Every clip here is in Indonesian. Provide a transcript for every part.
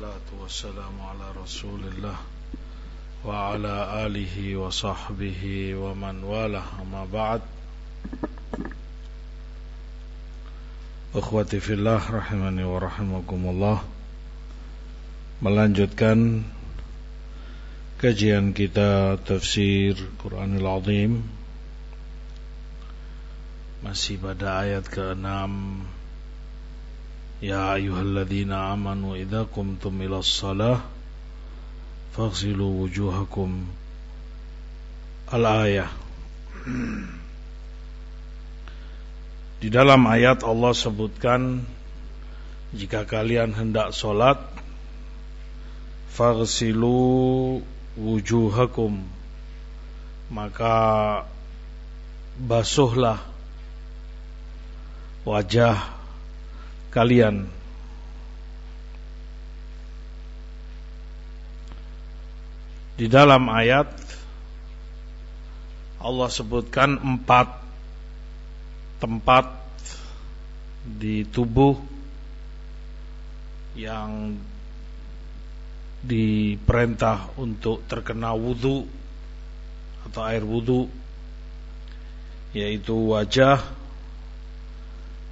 Wassalatu wassalamu ala rasulillah wa ala alihi wa sahbihi wa man walah, amma ba'd. Akhwati fillah rahimani wa rahimakumullah, melanjutkan kajian kita tafsir Quranul Azim, masih pada ayat ke-6. Ya ayyuhalladzina amanu idza qumtum ilas shalah faghsilu wujuhakum, al-ayah. Di dalam ayat Allah sebutkan, jika kalian hendak sholat, faghsilu wujuhakum, maka basuhlah wajah kalian. Di dalam ayat Allah sebutkan 4 tempat di tubuh yang diperintah untuk terkena wudu atau air wudu, yaitu wajah,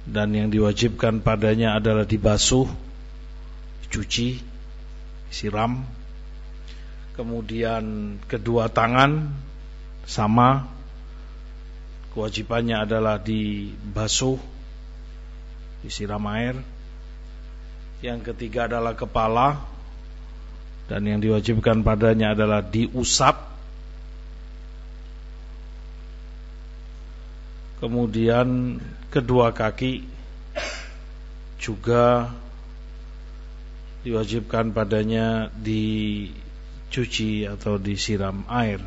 dan yang diwajibkan padanya adalah dibasuh, dicuci, siram. Kemudian kedua tangan sama, kewajibannya adalah dibasuh, disiram air. Yang ketiga adalah kepala, dan yang diwajibkan padanya adalah diusap. Kemudian kedua kaki juga diwajibkan padanya dicuci atau disiram air.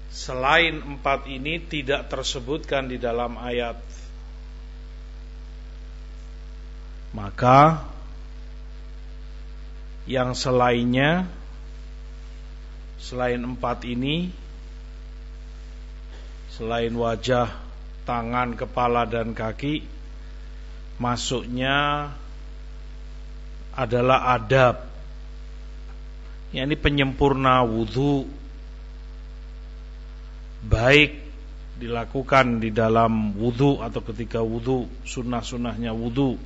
Selain 4 ini tidak tersebutkan di dalam ayat. Maka yang selainnya, selain 4 ini, selain wajah, tangan, kepala, dan kaki, masuknya adalah adab, yakni penyempurna wudu, baik dilakukan di dalam wudu atau ketika wudu, sunnah-sunnahnya wudu.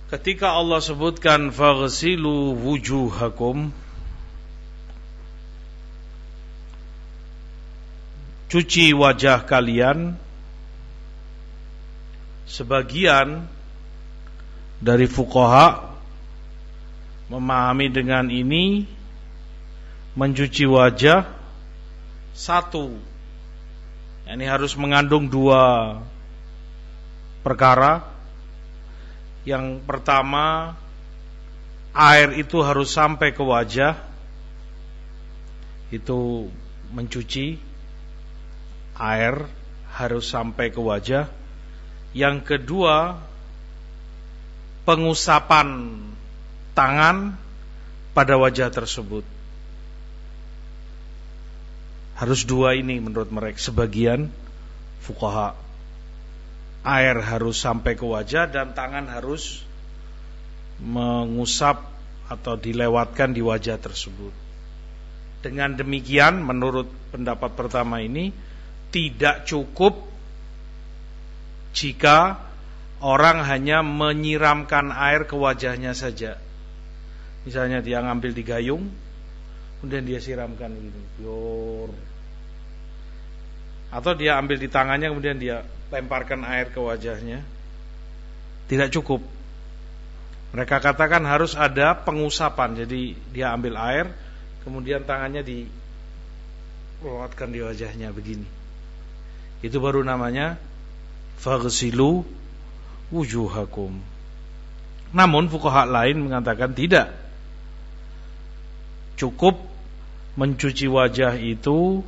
Ketika Allah sebutkan faghsilu wujuhakum, cuci wajah kalian, sebagian dari fuqaha memahami dengan ini mencuci wajah satu, ini harus mengandung 2 perkara. Yang pertama, air itu harus sampai ke wajah, itu mencuci, air harus sampai ke wajah. Yang kedua, pengusapan tangan pada wajah tersebut. Harus 2 ini menurut mereka, sebagian fuqaha. Air harus sampai ke wajah dan tangan harus mengusap atau dilewatkan di wajah tersebut. Dengan demikian, menurut pendapat pertama ini, tidak cukup jika orang hanya menyiramkan air ke wajahnya saja. Misalnya dia ngambil di gayung, kemudian dia siramkan gitu, bior. Atau dia ambil di tangannya, kemudian dia lemparkan air ke wajahnya. Tidak cukup. Mereka katakan harus ada pengusapan. Jadi dia ambil air, kemudian tangannya dilewatkan di wajahnya begini. Itu baru namanya faghsilu wujuhakum. Namun fuqaha lain mengatakan tidak. Cukup mencuci wajah itu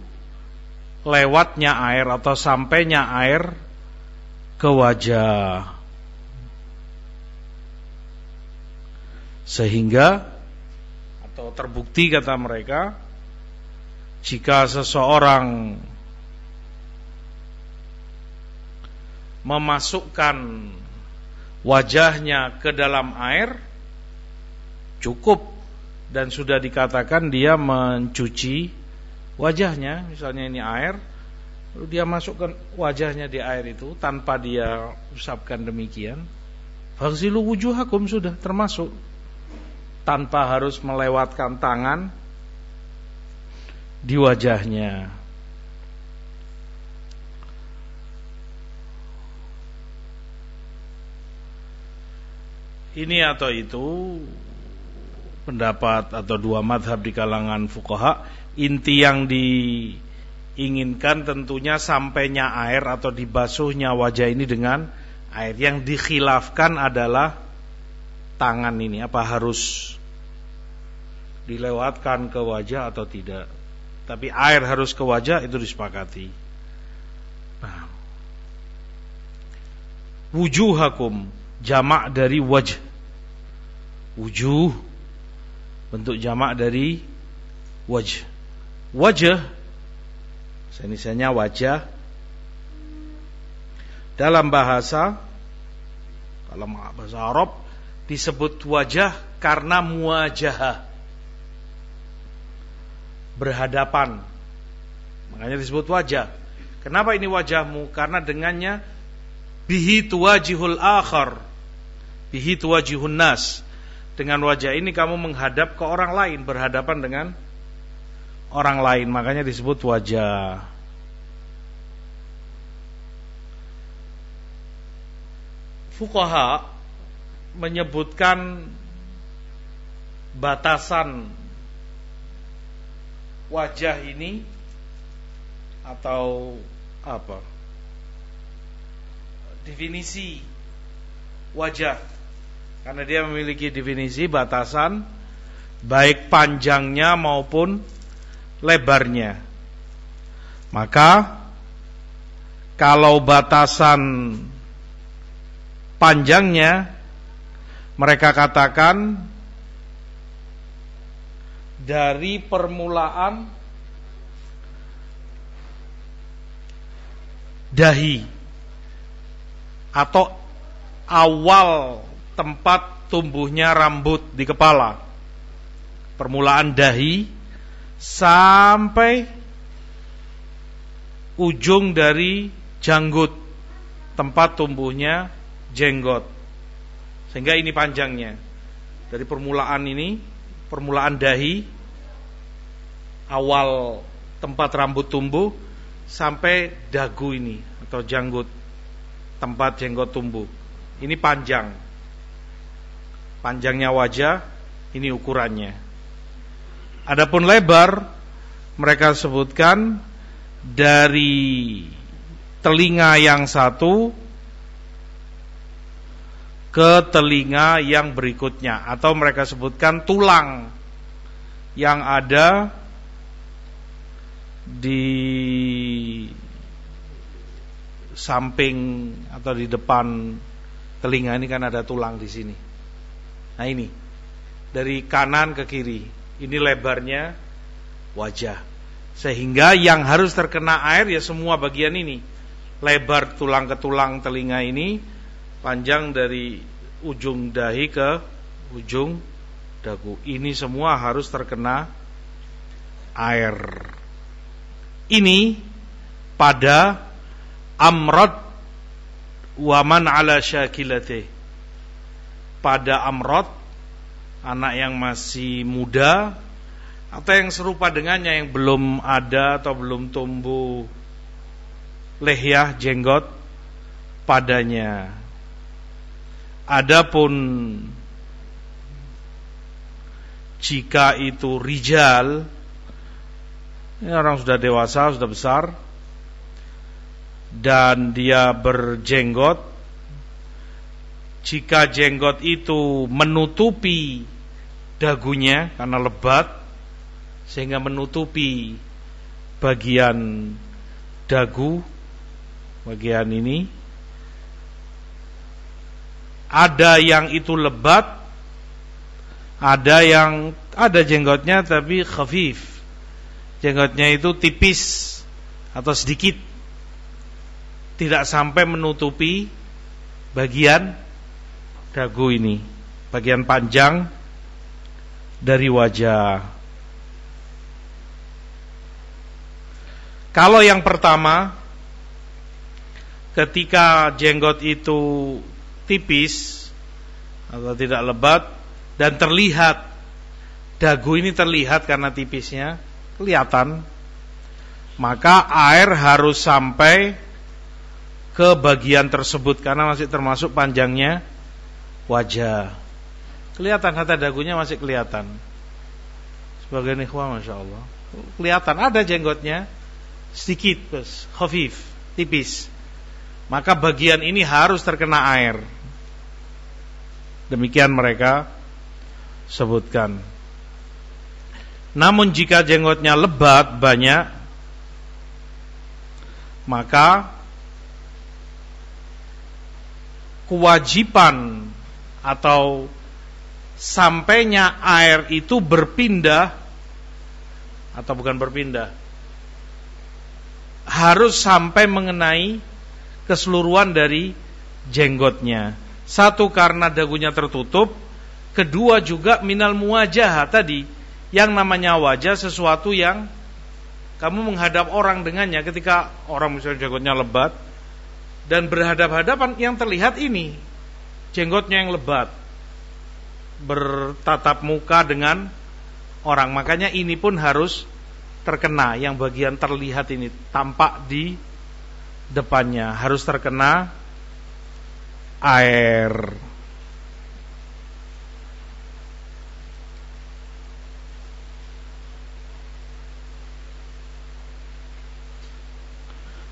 lewatnya air atau sampainya air ke wajah. Sehingga atau terbukti kata mereka, jika seseorang memasukkan wajahnya ke dalam air, cukup dan sudah dikatakan dia mencuci wajahnya. Misalnya ini air, lalu dia masukkan wajahnya di air itu tanpa dia usapkan demikian, faghsilu wujuhakum, sudah termasuk, tanpa harus melewatkan tangan di wajahnya. Ini atau itu pendapat atau dua madhab di kalangan fuqaha. Inti yang diinginkan tentunya sampainya air atau dibasuhnya wajah ini dengan air. Yang dikhilafkan adalah tangan ini, apa harus dilewatkan ke wajah atau tidak. Tapi air harus ke wajah, itu disepakati. Nah, wujuhakum jamak dari wajh. Wujuh bentuk jamak dari wajh. Wajah senisanya wajah. Dalam bahasa Arab disebut wajah karena muwajahah, berhadapan. Makanya disebut wajah. Kenapa ini wajahmu? Karena dengannya bihi tuwajihul akhar, bihi tuwajihun nas. Dengan wajah ini kamu menghadap ke orang lain, berhadapan dengan orang lain. Makanya disebut wajah. Fuqaha menyebutkan batasan wajah ini atau apa? Definisi wajah, karena dia memiliki definisi batasan baik panjangnya maupun lebarnya. Maka kalau batasan panjangnya mereka katakan dari permulaan dahi atau awal tempat tumbuhnya rambut di kepala, permulaan dahi sampai ujung dari janggut, tempat tumbuhnya jenggot. Sehingga ini panjangnya. Dari permulaan ini, permulaan dahi, awal tempat rambut tumbuh, sampai dagu ini atau janggut, tempat jenggot tumbuh. Ini panjang. Panjangnya wajah, ini ukurannya. Adapun lebar, mereka sebutkan dari telinga yang satu ke telinga yang berikutnya, atau mereka sebutkan tulang yang ada di samping atau di depan telinga ini, kan ada tulang di sini. Nah ini dari kanan ke kiri, ini lebarnya wajah. Sehingga yang harus terkena air ya semua bagian ini. Lebar tulang ke tulang telinga ini, panjang dari ujung dahi ke ujung dagu. Ini semua harus terkena air. Ini pada amrad wa man ala syakilate. Pada amrad, anak yang masih muda atau yang serupa dengannya, yang belum ada atau belum tumbuh lehyah, jenggot padanya. Adapun jika itu rijal, ini orang sudah dewasa, sudah besar, dan dia berjenggot, jika jenggot itu menutupi dagunya karena lebat, sehingga menutupi bagian dagu, bagian ini, ada yang itu lebat Ada yang ada jenggotnya tapi khafif, jenggotnya itu tipis atau sedikit, tidak sampai menutupi bagian dagu ini, bagian panjang dari wajah. Kalau yang pertama, ketika jenggot itu tipis atau tidak lebat dan terlihat, dagu ini terlihat karena tipisnya, kelihatan, maka air harus sampai ke bagian tersebut karena masih termasuk panjangnya wajah. Kelihatan, hatta dagunya masih kelihatan. Sebagian ikhwah Masya Allah, kelihatan ada jenggotnya sedikit, bos, khafif, tipis. Maka bagian ini harus terkena air. Demikian mereka sebutkan. Namun jika jenggotnya lebat banyak, maka kewajiban atau sampainya air itu berpindah, atau bukan berpindah, harus sampai mengenai keseluruhan dari jenggotnya. Satu, karena dagunya tertutup. Kedua juga minal muwajah tadi, yang namanya wajah sesuatu yang kamu menghadap orang dengannya. Ketika orang misalnya jenggotnya lebat dan berhadap-hadapan, yang terlihat ini jenggotnya yang lebat, bertatap muka dengan orang. Makanya ini pun harus terkena, yang bagian terlihat ini tampak di depannya harus terkena air.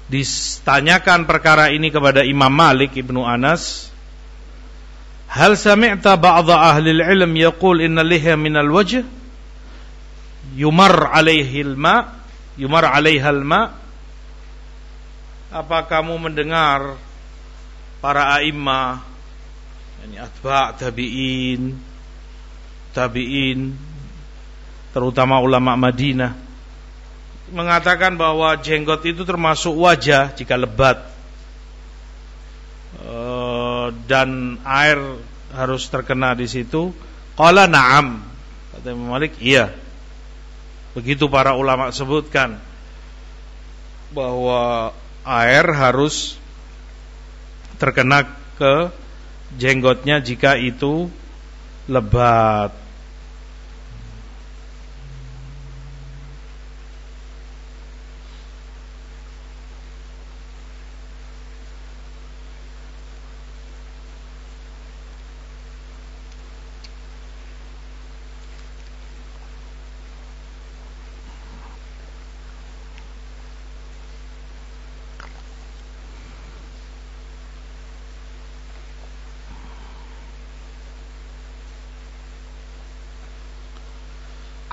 Ditanyakan perkara ini kepada Imam Malik Ibnu Anas, hal sami'ta ba'dha ahli al-ilm yaqul inna liha min al-wajh yumar 'alaihi al-ma, yumar 'alaiha al-ma. Apa kamu mendengar para a'immah, yani atba' tabi'in, terutama ulama Madinah, mengatakan bahwa jenggot itu termasuk wajah jika lebat, dan air harus terkena di situ. Qala na'am, kata Imam Malik, iya. Begitu para ulama sebutkan bahwa air harus terkena ke jenggotnya jika itu lebat.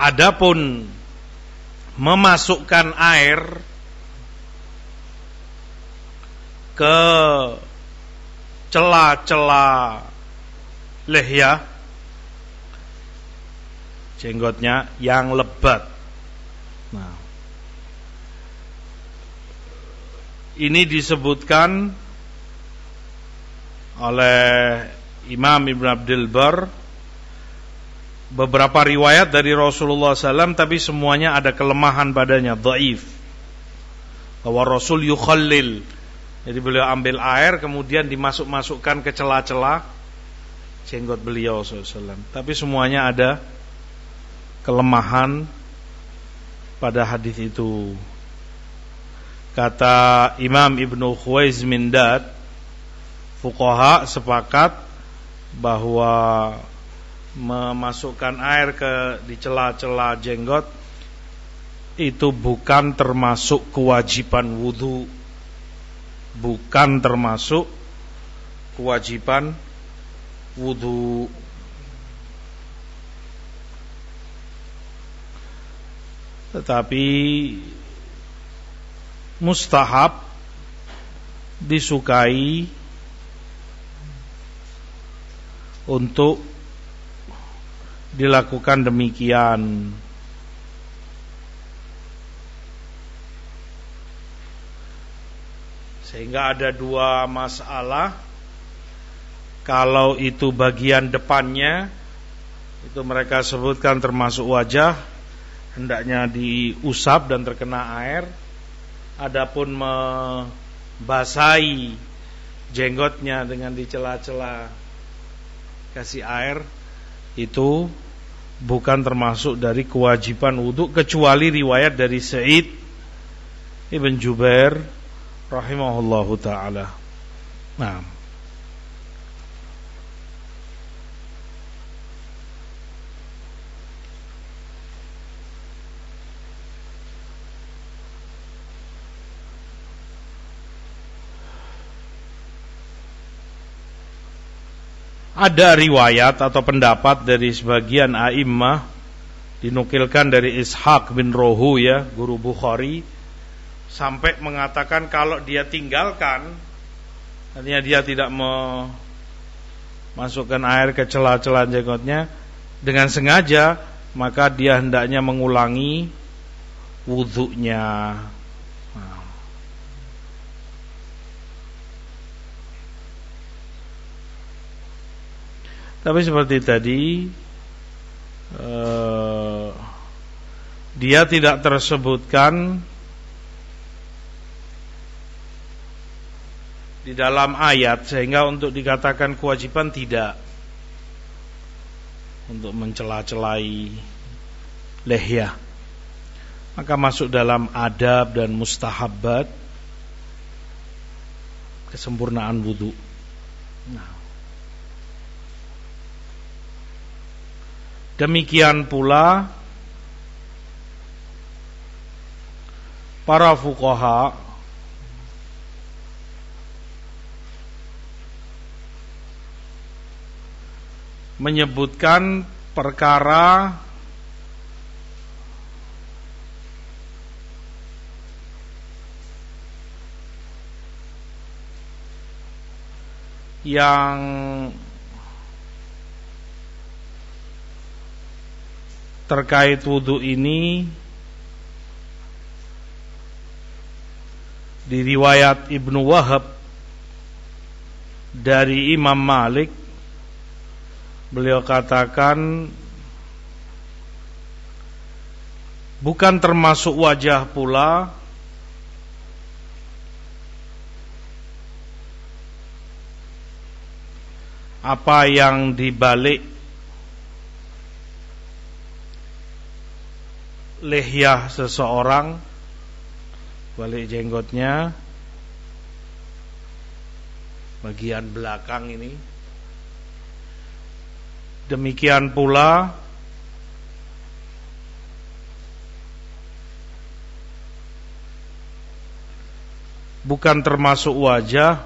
Adapun memasukkan air ke celah-celah lehya, jenggotnya yang lebat. Nah, ini disebutkan oleh Imam Ibn Abdul Bar, beberapa riwayat dari Rasulullah SAW, tapi semuanya ada kelemahan padanya, dhaif. Bahwa Rasul yukhallil, jadi beliau ambil air kemudian dimasukkan ke celah-celah jenggot beliau SAW. Tapi semuanya ada kelemahan pada hadis itu. Kata Imam Ibnu Khuwaiz Mindad, fuqaha sepakat bahwa memasukkan air di celah-celah jenggot itu bukan termasuk kewajiban wudu, bukan termasuk kewajiban wudu. Tetapi mustahab, disukai dilakukan demikian. Sehingga ada dua masalah. Kalau itu bagian depannya, itu mereka sebutkan termasuk wajah, hendaknya diusap dan terkena air. Adapun membasahi jenggotnya dengan dicela-cela kasih air, itu bukan termasuk dari kewajiban wudu, kecuali riwayat dari Sa'id Ibn Jubair rahimahullahu ta'ala. Nah, ada riwayat atau pendapat dari sebagian a'immah, dinukilkan dari Ishaq bin Rohu, ya, guru Bukhari, sampai mengatakan kalau dia tinggalkan, artinya dia tidak memasukkan air ke celah-celah jenggotnya dengan sengaja, maka dia hendaknya mengulangi wudhunya. Tapi seperti tadi, dia tidak tersebutkan di dalam ayat, sehingga untuk dikatakan kewajiban tidak, untuk mencela-celai lehyah, maka masuk dalam adab dan mustahabbat kesempurnaan wudu. Nah, demikian pula para fuqaha menyebutkan perkara yang terkait wudu ini di riwayat Ibnu Wahab dari Imam Malik. Beliau katakan bukan termasuk wajah pula apa yang dibalik lehyah seseorang, balik jenggotnya bagian belakang ini. Demikian pula bukan termasuk wajah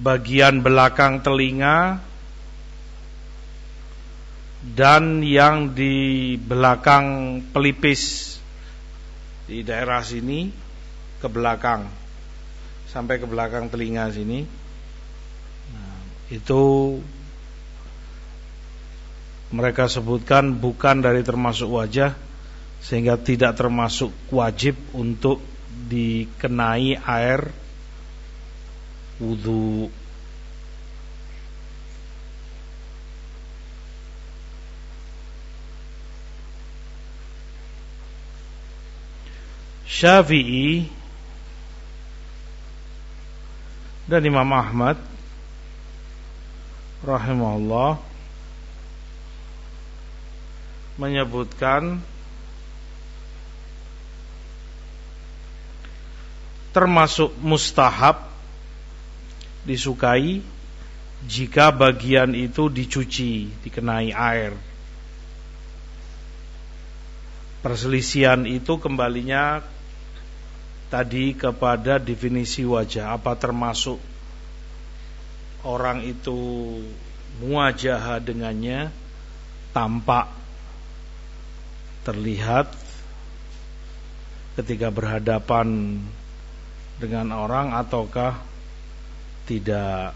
bagian belakang telinga dan yang di belakang pelipis, di daerah sini ke belakang sampai ke belakang telinga sini. Itu mereka sebutkan bukan dari termasuk wajah, sehingga tidak termasuk wajib untuk dikenai air wudu. Syafi'i dan Imam Ahmad rahimahullah menyebutkan termasuk mustahab, disukai jika bagian itu dicuci, dikenai air. Perselisihan itu kembalinya tadi kepada definisi wajah, apa termasuk orang itu muwajahah dengannya, tampak, terlihat ketika berhadapan dengan orang, ataukah tidak.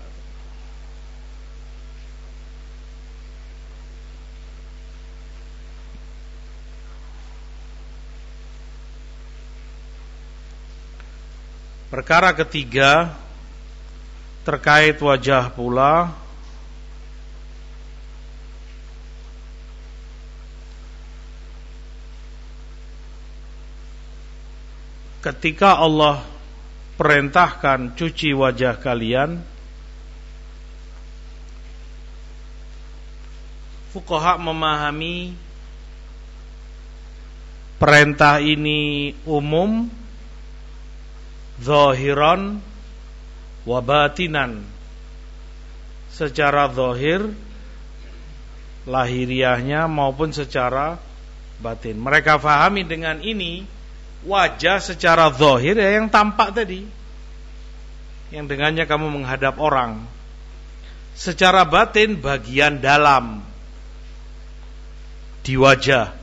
Perkara ketiga terkait wajah pula, ketika Allah perintahkan cuci wajah kalian, fuqaha memahami perintah ini umum, zahiran wa batinan, secara zahir lahiriahnya maupun secara batin. Mereka fahami dengan ini wajah secara zahir ya yang tampak tadi, yang dengannya kamu menghadap orang. Secara batin bagian dalam di wajah,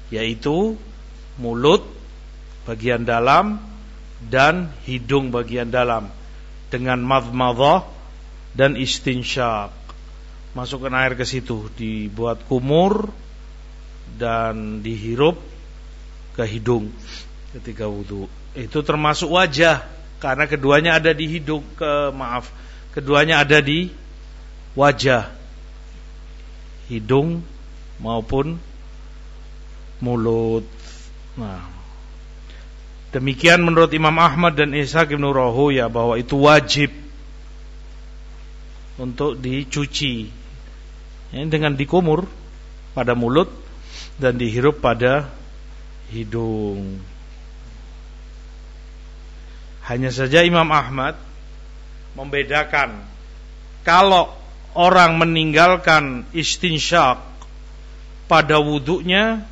yaitu mulut bagian dalam dan hidung bagian dalam, dengan madmadhah dan istinsyaq. Masukkan air ke situ, dibuat kumur dan dihirup ke hidung ketika wudu. Itu termasuk wajah, karena keduanya ada di hidung, keduanya ada di wajah, hidung maupun mulut. Nah, demikian menurut Imam Ahmad dan Ishaq bin Rahuya, bahwa itu wajib untuk dicuci, ini dengan dikumur pada mulut dan dihirup pada hidung. Hanya saja Imam Ahmad membedakan, kalau orang meninggalkan istinsyaq pada wudunya,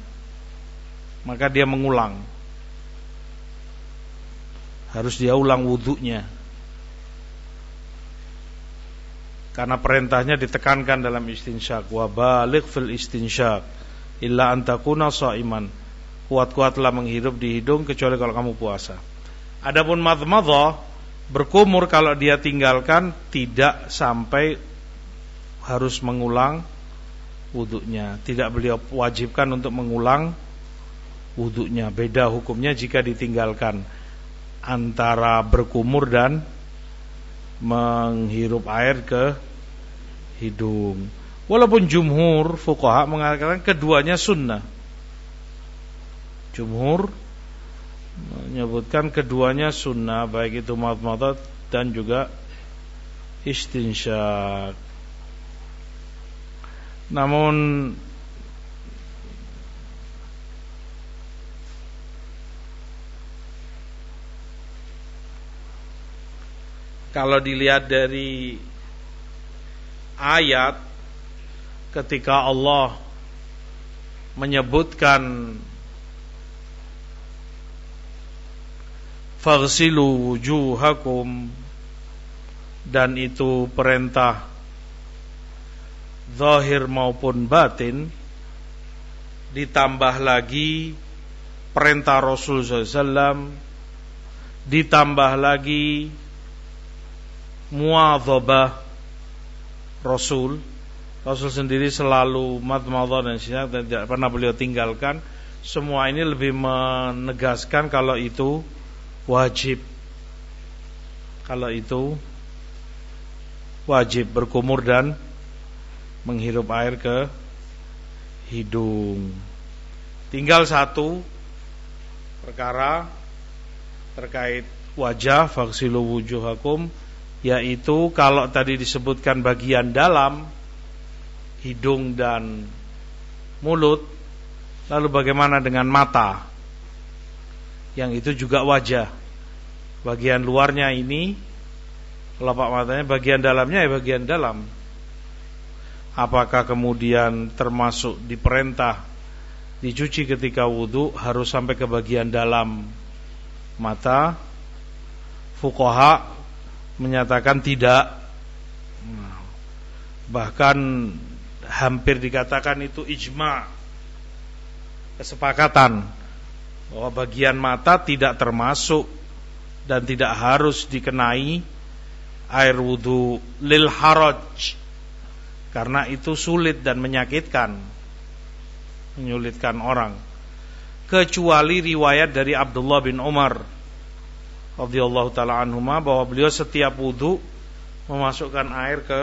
maka dia mengulang, harus dia ulang wudunya, karena perintahnya ditekankan dalam istinsyaq, wa baligh fil istinsyaq illa an takuna shaiman, kuat-kuatlah menghirup di hidung kecuali kalau kamu puasa. Adapun madmadhah, berkumur, kalau dia tinggalkan tidak sampai harus mengulang wudunya, tidak beliau wajibkan untuk mengulang wudunya. Beda hukumnya jika ditinggalkan antara berkumur dan menghirup air ke hidung. Walaupun jumhur fuqaha mengatakan keduanya sunnah. Jumhur menyebutkan keduanya sunnah, baik itu madmadah dan juga istinsyaq. Namun kalau dilihat dari ayat, ketika Allah menyebutkan faghsilu wujuhakum, dan itu perintah zahir maupun batin, ditambah lagi perintah Rasul SAW, ditambah lagi muadhabah Rasul sendiri selalu madmadhah dan istinsyaq dan tidak pernah beliau tinggalkan. Semua ini lebih menegaskan kalau itu wajib, kalau itu wajib berkumur dan menghirup air ke hidung. Tinggal satu perkara terkait wajah, faghsilu wujuhakum, yaitu kalau tadi disebutkan bagian dalam hidung dan mulut, lalu bagaimana dengan mata? Yang itu juga wajah. Bagian luarnya ini, kelopak matanya, bagian dalamnya ya bagian dalam. Apakah kemudian termasuk diperintah dicuci ketika wudu harus sampai ke bagian dalam mata? Fuqaha menyatakan tidak. Bahkan hampir dikatakan itu ijma', kesepakatan, bahwa bagian mata tidak termasuk dan tidak harus dikenai air wudu lil haraj, karena itu sulit dan menyakitkan, menyulitkan orang. Kecuali riwayat dari Abdullah bin Umar radhiyallahu taala anhuma bahwa beliau setiap wudu memasukkan air ke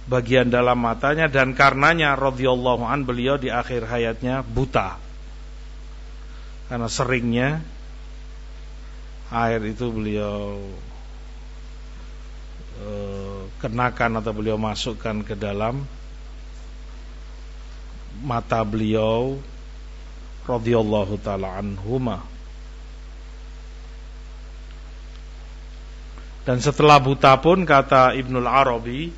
bagian dalam matanya, dan karenanya radhiyallahu an beliau di akhir hayatnya buta karena seringnya air itu beliau kenakan atau beliau masukkan ke dalam mata beliau radhiyallahu taala anhuma. Dan setelah buta pun, kata Ibnul Arabi,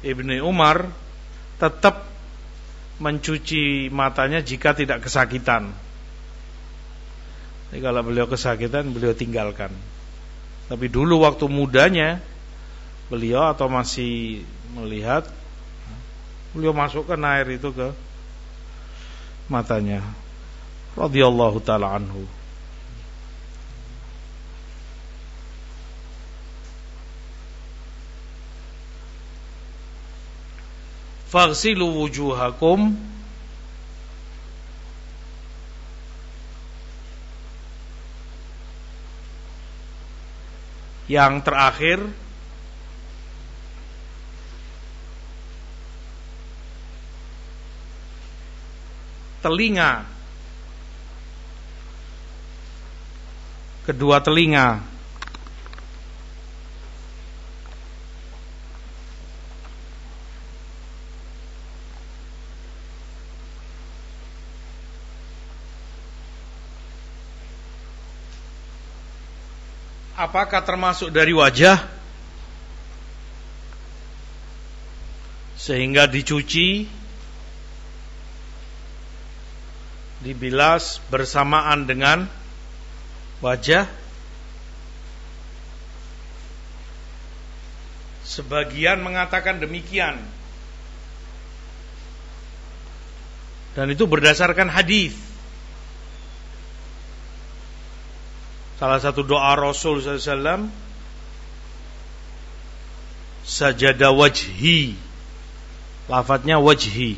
Ibni Umar tetap mencuci matanya jika tidak kesakitan. Jadi kalau beliau kesakitan, beliau tinggalkan. Tapi dulu waktu mudanya beliau atau masih melihat, beliau masukkan air itu ke matanya radhiyallahu taala anhu. Faghsilu wujuhakum yang terakhir telinga, kedua telinga. Apakah termasuk dari wajah sehingga dicuci, dibilas bersamaan dengan wajah? Sebagian mengatakan demikian, dan itu berdasarkan hadis. Salah satu doa Rasul SAW, sajada wajhi, lafadznya wajhi,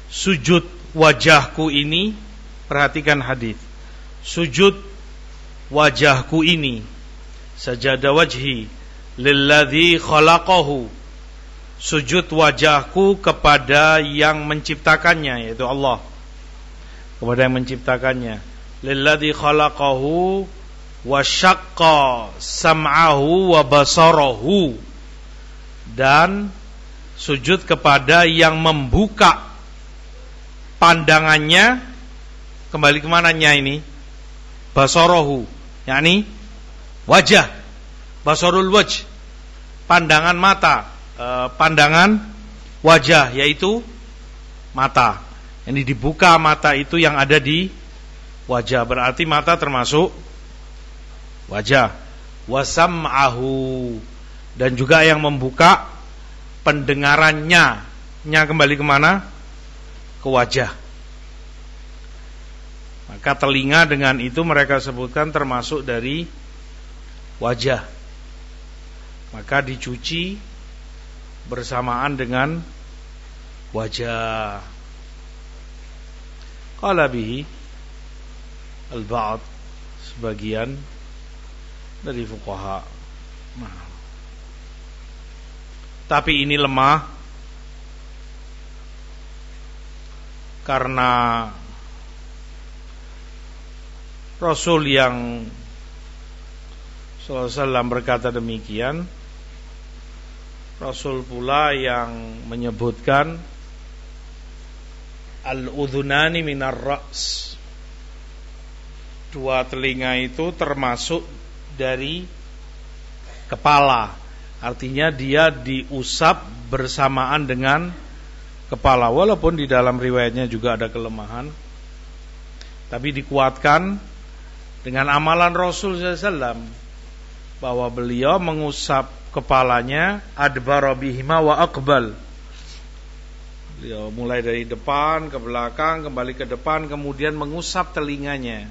sujud wajahku ini. Perhatikan hadis, sujud wajahku ini, sajada wajhi lilladzi khalaqahu, sujud wajahku kepada yang menciptakannya, yaitu Allah, kepada yang menciptakannya. Lilladzi khalaqahu wa syaqqa sam'ahu wa basarahu, dan sujud kepada yang membuka pandangannya. Kembali kemananya ini? Basarahu, yakni wajah, basarul wajh, pandangan mata, pandangan wajah, yaitu mata. Ini dibuka mata itu yang ada di wajah, berarti mata termasuk wajah. Wasam'ahu, dan juga yang membuka pendengarannya. Nya kembali kemana? Ke wajah. Maka telinga dengan itu mereka sebutkan termasuk dari wajah. Maka dicuci bersamaan dengan wajah. Qala bihi al-ba'd, sebagian dari fuqaha. Nah, tapi ini lemah karena Rasul yang sallallahu alaihi wasallam berkata demikian, Rasul pula yang menyebutkan al-udhunani minar ra's, dua telinga itu termasuk dari kepala. Artinya dia diusap bersamaan dengan kepala. Walaupun di dalam riwayatnya juga ada kelemahan, tapi dikuatkan dengan amalan Rasul SAW, bahwa beliau mengusap kepalanya adbara bihima wa aqbal. Beliau mulai dari depan ke belakang, kembali ke depan, kemudian mengusap telinganya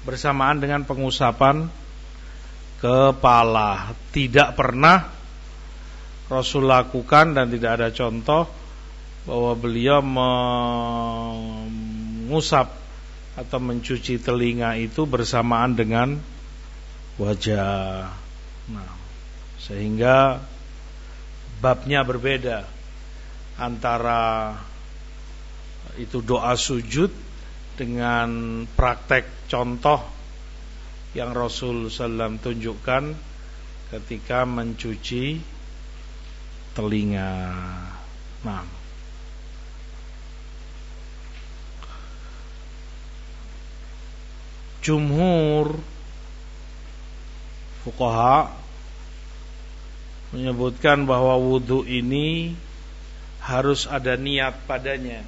bersamaan dengan pengusapan kepala. Tidak pernah Rasul lakukan dan tidak ada contoh bahwa beliau mengusap atau mencuci telinga itu bersamaan dengan wajah. Nah, sehingga babnya berbeda antara itu doa sujud dengan praktek contoh yang Rasul SAW tunjukkan ketika mencuci telinga. Nah, jumhur fuqaha menyebutkan bahwa wudu ini harus ada niat padanya.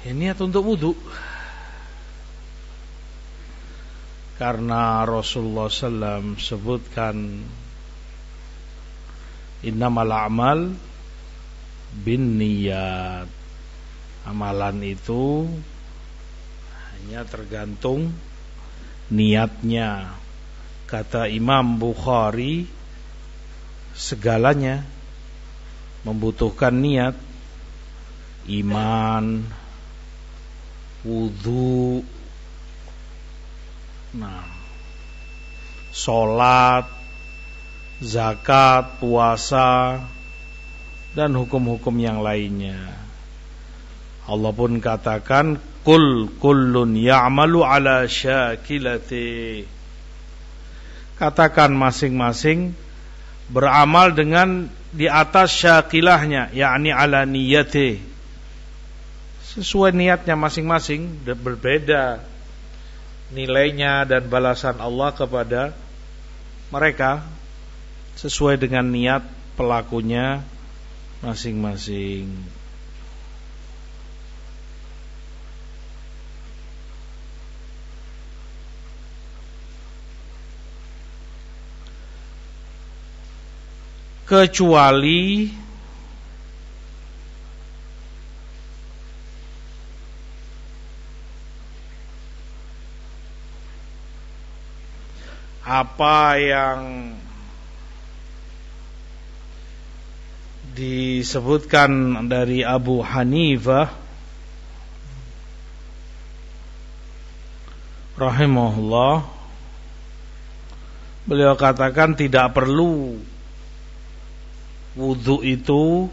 Ya, niat untuk wudu. Karena Rasulullah SAW sebutkan innamal a'mal bin niyat. Amalan itu hanya tergantung niatnya. Kata Imam Bukhari, segalanya membutuhkan niat. Iman, wudu, sholat, zakat, puasa, dan hukum-hukum yang lainnya. Allah pun katakan, Qul kullun ya'malu ala syakilati. Katakan masing-masing beramal dengan di atas syakilahnya, yakni ala niyati. Sesuai niatnya masing-masing, berbeda nilainya dan balasan Allah kepada mereka sesuai dengan niat pelakunya masing-masing. Kecuali apa yang disebutkan dari Abu Hanifah rahimahullah, beliau katakan tidak perlu wudu itu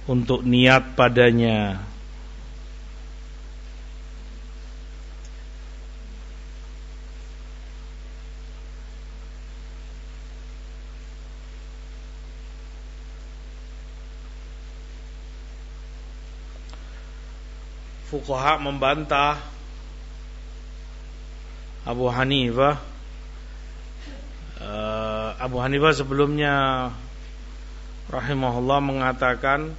untuk niat padanya. Fuqaha membantah Abu Hanifah. Abu Hanifah sebelumnya rahimahullah mengatakan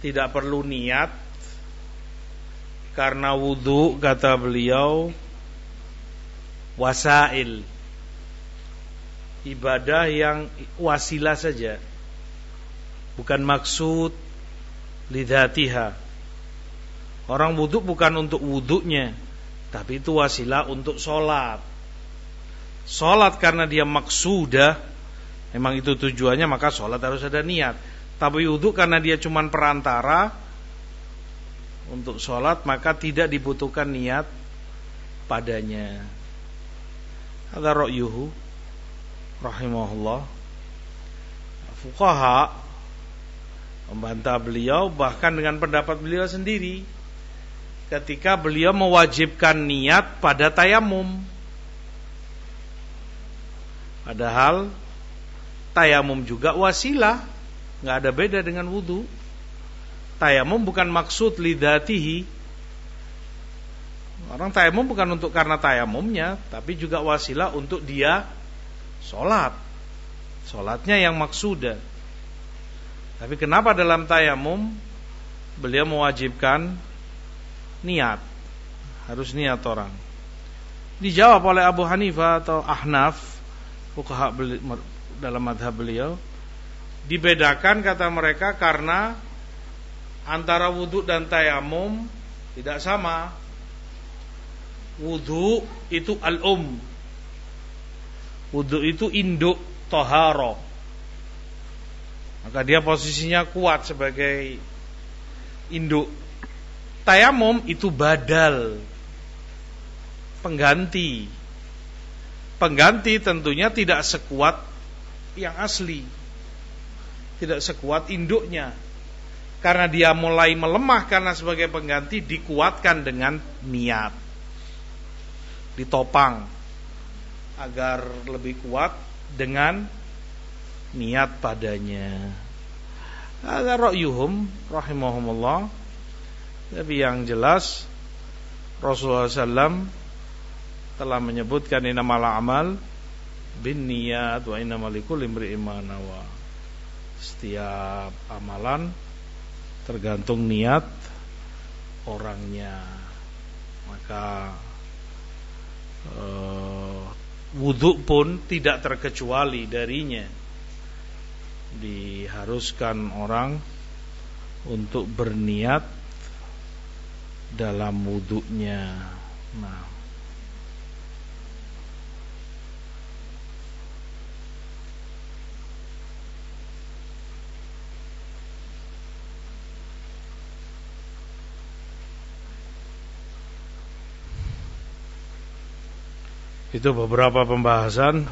tidak perlu niat karena wudu, kata beliau, wasail, ibadah yang wasilah saja, bukan maksud lidzatiha. Orang wudu bukan untuk wudunya, tapi itu wasilah untuk sholat. Sholat karena dia maksudah, memang itu tujuannya, maka sholat harus ada niat. Tapi wudu karena dia cuma perantara untuk sholat, maka tidak dibutuhkan niat padanya. Hadza ra'yuhu rahimahullah. Fuqaha membantah beliau bahkan dengan pendapat beliau sendiri ketika beliau mewajibkan niat pada tayamum. Padahal tayamum juga wasilah, nggak ada beda dengan wudu. Tayamum bukan maksud lidzatihi. Orang tayamum bukan untuk karena tayamumnya, tapi juga wasilah untuk dia sholat. Sholatnya yang maksudah. Tapi kenapa dalam tayamum beliau mewajibkan niat? Harus niat orang. Dijawab oleh Abu Hanifah atau Ahnaf, fuqaha dalam madhab beliau, dibedakan kata mereka karena antara wudu dan tayamum tidak sama. Wudu itu al-um, wudu itu induk toharo, maka dia posisinya kuat sebagai induk. Tayamum itu badal, pengganti. Pengganti tentunya tidak sekuat yang asli, tidak sekuat induknya. Karena dia mulai melemah karena sebagai pengganti, dikuatkan dengan niat, ditopang agar lebih kuat dengan niat padanya. Ada ra'yuhum rahimahumullah. Tapi yang jelas Rasulullah SAW telah menyebutkan innamal a'mal binniyat wa innamal likulli imri'in ma nawa. Setiap amalan tergantung niat orangnya. Maka wudu pun tidak terkecuali darinya. Diharuskan orang untuk berniat dalam wudunya. Nah, itu beberapa pembahasan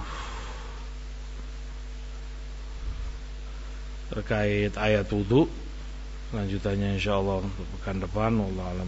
terkait ayat wudu. Lanjutannya insyaallah untuk pekan depan. Wallahu a'lam.